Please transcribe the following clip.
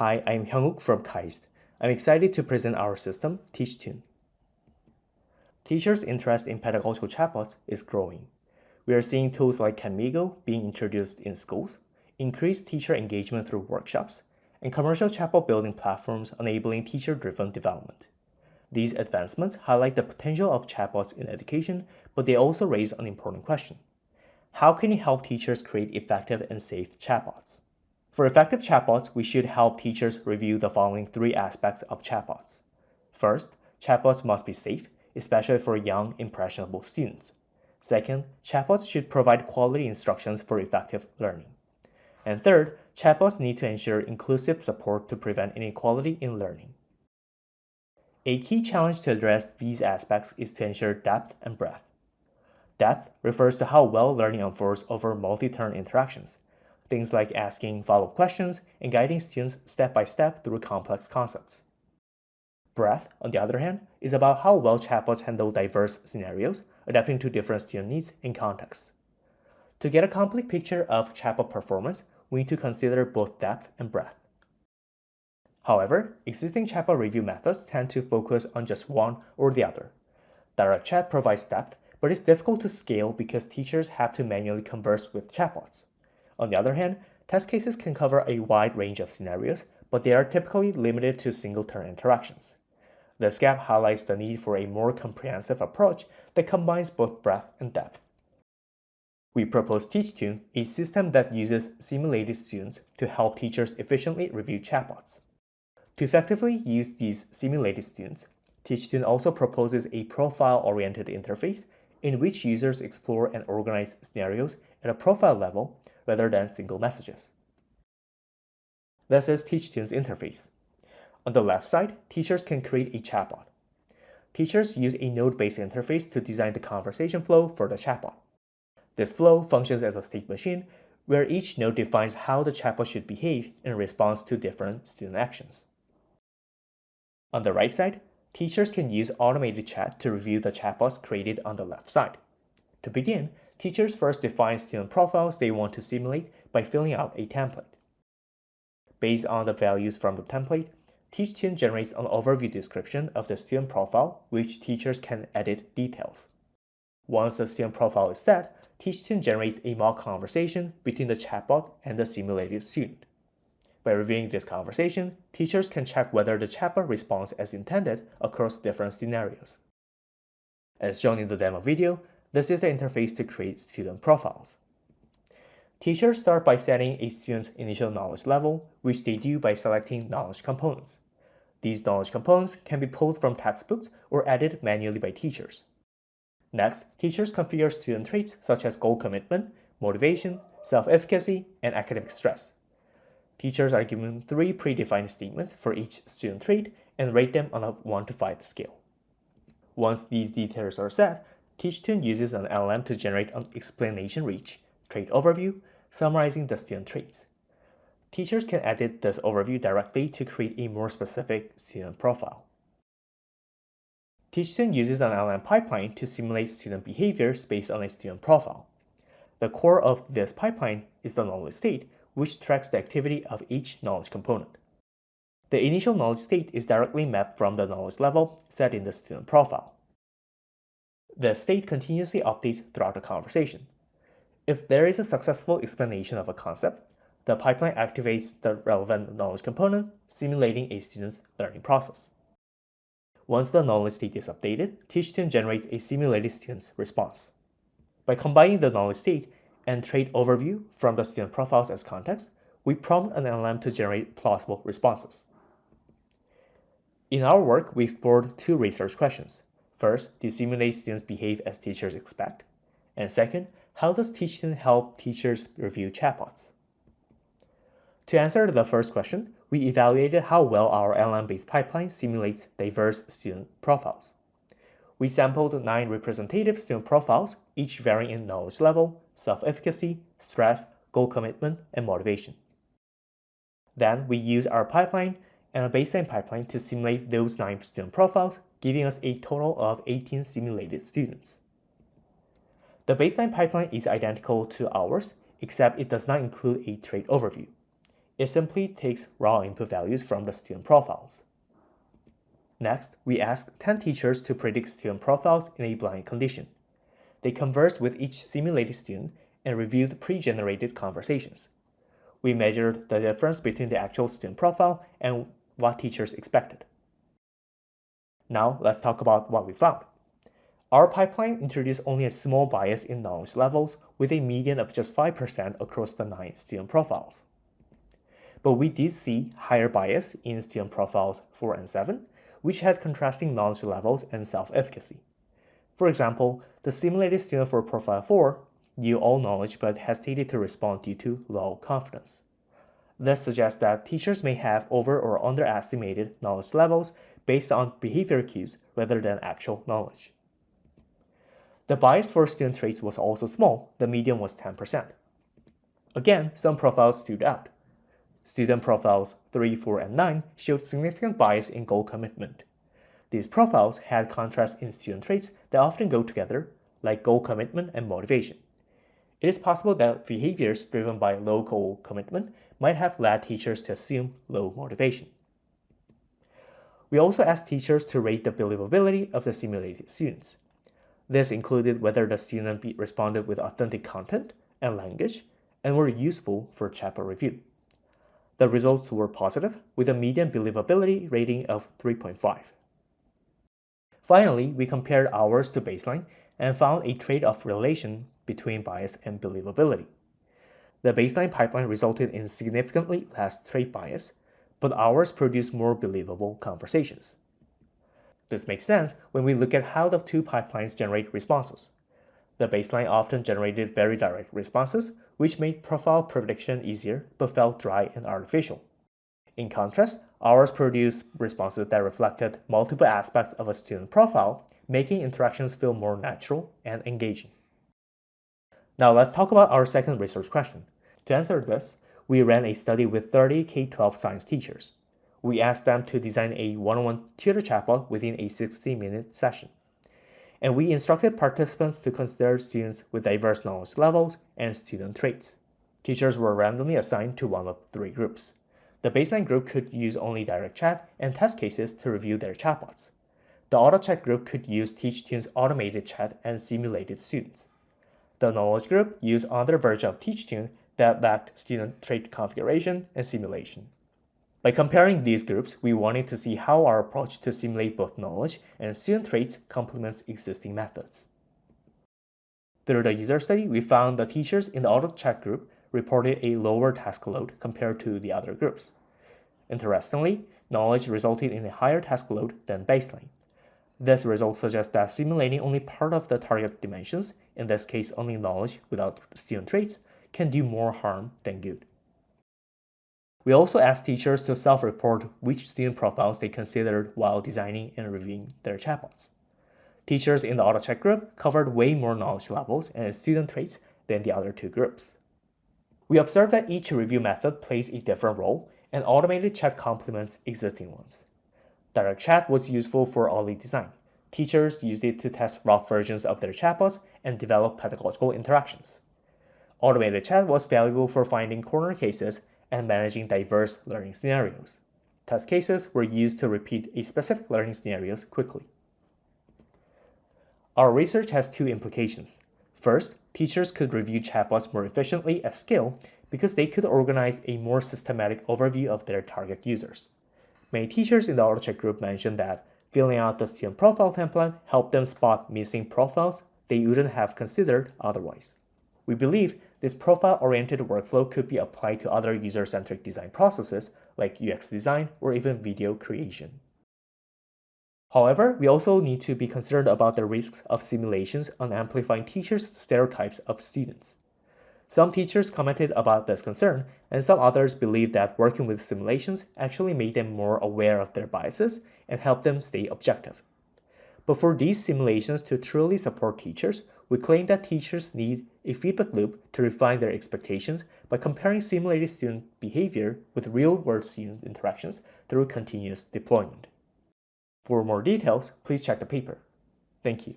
Hi, I'm Hyungwook from KAIST. I'm excited to present our system, TeachTune. Teachers' interest in pedagogical chatbots is growing. We are seeing tools like Kamigo being introduced in schools, increased teacher engagement through workshops, and commercial chatbot building platforms enabling teacher-driven development. These advancements highlight the potential of chatbots in education, but they also raise an important question. How can you help teachers create effective and safe chatbots? For effective chatbots, we should help teachers review the following three aspects of chatbots. First, chatbots must be safe, especially for young, impressionable students. Second, chatbots should provide quality instructions for effective learning. And third, chatbots need to ensure inclusive support to prevent inequality in learning. A key challenge to address these aspects is to ensure depth and breadth. Depth refers to how well learning unfolds over multi-turn interactions, things like asking follow-up questions and guiding students step by step through complex concepts. Breadth, on the other hand, is about how well chatbots handle diverse scenarios, adapting to different student needs and contexts. To get a complete picture of chatbot performance, we need to consider both depth and breadth. However, existing chatbot review methods tend to focus on just one or the other. Direct chat provides depth, but it's difficult to scale because teachers have to manually converse with chatbots. On the other hand, test cases can cover a wide range of scenarios, but they are typically limited to single-turn interactions. This gap highlights the need for a more comprehensive approach that combines both breadth and depth. We propose TeachTune, a system that uses simulated students to help teachers efficiently review chatbots. To effectively use these simulated students, TeachTune also proposes a profile-oriented interface in which users explore and organize scenarios at a profile level rather than single messages. This is TeachTune's interface. On the left side, teachers can create a chatbot. Teachers use a node-based interface to design the conversation flow for the chatbot. This flow functions as a state machine where each node defines how the chatbot should behave in response to different student actions. On the right side, teachers can use automated chat to review the chatbots created on the left side. To begin, teachers first define student profiles they want to simulate by filling out a template. Based on the values from the template, TeachTune generates an overview description of the student profile, which teachers can edit details. Once the student profile is set, TeachTune generates a mock conversation between the chatbot and the simulated student. By reviewing this conversation, teachers can check whether the chatbot responds as intended across different scenarios. As shown in the demo video, this is the interface to create student profiles. Teachers start by setting a student's initial knowledge level, which they do by selecting knowledge components. These knowledge components can be pulled from textbooks or added manually by teachers. Next, teachers configure student traits such as goal commitment, motivation, self-efficacy, and academic stress. Teachers are given 3 predefined statements for each student trait and rate them on a 1 to 5 scale. Once these details are set, TeachTune uses an LLM to generate an explanation-rich trait overview summarizing the student traits. Teachers can edit this overview directly to create a more specific student profile. TeachTune uses an LLM pipeline to simulate student behaviors based on a student profile. The core of this pipeline is the knowledge state, which tracks the activity of each knowledge component. The initial knowledge state is directly mapped from the knowledge level set in the student profile. The state continuously updates throughout the conversation. If there is a successful explanation of a concept, the pipeline activates the relevant knowledge component, simulating a student's learning process. Once the knowledge state is updated, TeachTune generates a simulated student's response. By combining the knowledge state and trait overview from the student profiles as context, we prompt an LLM to generate plausible responses. In our work, we explored 2 research questions. First, do simulated students behave as teachers expect? And second, how does TeachTune help teachers review chatbots? To answer the first question, we evaluated how well our LLM-based pipeline simulates diverse student profiles. We sampled 9 representative student profiles, each varying in knowledge level, self-efficacy, stress, goal commitment, and motivation. Then we used our pipeline and a baseline pipeline to simulate those 9 student profiles, giving us a total of 18 simulated students. The baseline pipeline is identical to ours, except it does not include a trait overview. It simply takes raw input values from the student profiles. Next, we asked 10 teachers to predict student profiles in a blind condition. They conversed with each simulated student and reviewed pre-generated conversations. We measured the difference between the actual student profile and what teachers expected. Now, let's talk about what we found. Our pipeline introduced only a small bias in knowledge levels with a median of just 5% across the 9 student profiles. But we did see higher bias in student profiles 4 and 7, which had contrasting knowledge levels and self-efficacy. For example, the simulated student for profile 4 knew all knowledge but hesitated to respond due to low confidence. This suggests that teachers may have over or underestimated knowledge levels based on behavior cues rather than actual knowledge. The bias for student traits was also small. The median was 10%. Again, some profiles stood out. Student profiles 3, 4, and 9 showed significant bias in goal commitment. These profiles had contrast in student traits that often go together, like goal commitment and motivation. It is possible that behaviors driven by low goal commitment might have led teachers to assume low motivation. We also asked teachers to rate the believability of the simulated students. This included whether the student responded with authentic content and language and were useful for chatbot review. The results were positive, with a median believability rating of 3.5. Finally, we compared ours to baseline and found a trade-off relation between bias and believability. The baseline pipeline resulted in significantly less trait bias, but ours produced more believable conversations. This makes sense when we look at how the two pipelines generate responses. The baseline often generated very direct responses, which made profile prediction easier but felt dry and artificial. In contrast, ours produced responses that reflected multiple aspects of a student profile, making interactions feel more natural and engaging. Now let's talk about our second research question. To answer this, we ran a study with 30 K-12 science teachers. We asked them to design a one-on-one tutor chatbot within a 60-minute session. And we instructed participants to consider students with diverse knowledge levels and student traits. Teachers were randomly assigned to one of 3 groups. The baseline group could use only direct chat and test cases to review their chatbots. The auto chat group could use TeachTune's automated chat and simulated students. The knowledge group used other version of TeachTune that lacked student trait configuration and simulation. By comparing these groups, we wanted to see how our approach to simulate both knowledge and student traits complements existing methods. Through the user study, we found the teachers in the auto chat group reported a lower task load compared to the other groups. Interestingly, knowledge resulted in a higher task load than baseline. This result suggests that simulating only part of the target dimensions, in this case only knowledge without student traits, can do more harm than good. We also asked teachers to self-report which student profiles they considered while designing and reviewing their chatbots. Teachers in the auto chat group covered way more knowledge levels and student traits than the other 2 groups. We observed that each review method plays a different role, and automated chat complements existing ones. Direct chat was useful for early design. Teachers used it to test rough versions of their chatbots and develop pedagogical interactions. Automated chat was valuable for finding corner cases and managing diverse learning scenarios. Test cases were used to repeat a specific learning scenarios quickly. Our research has 2 implications. First, teachers could review chatbots more efficiently at scale because they could organize a more systematic overview of their target users. Many teachers in the AutoCheck group mentioned that filling out the student profile template helped them spot missing profiles they wouldn't have considered otherwise. We believe this profile-oriented workflow could be applied to other user-centric design processes like UX design or even video creation. However, we also need to be concerned about the risks of simulations on amplifying teachers' stereotypes of students. Some teachers commented about this concern, and some others believe that working with simulations actually made them more aware of their biases and helped them stay objective. But for these simulations to truly support teachers, we claim that teachers need a feedback loop to refine their expectations by comparing simulated student behavior with real-world student interactions through continuous deployment. For more details, please check the paper. Thank you.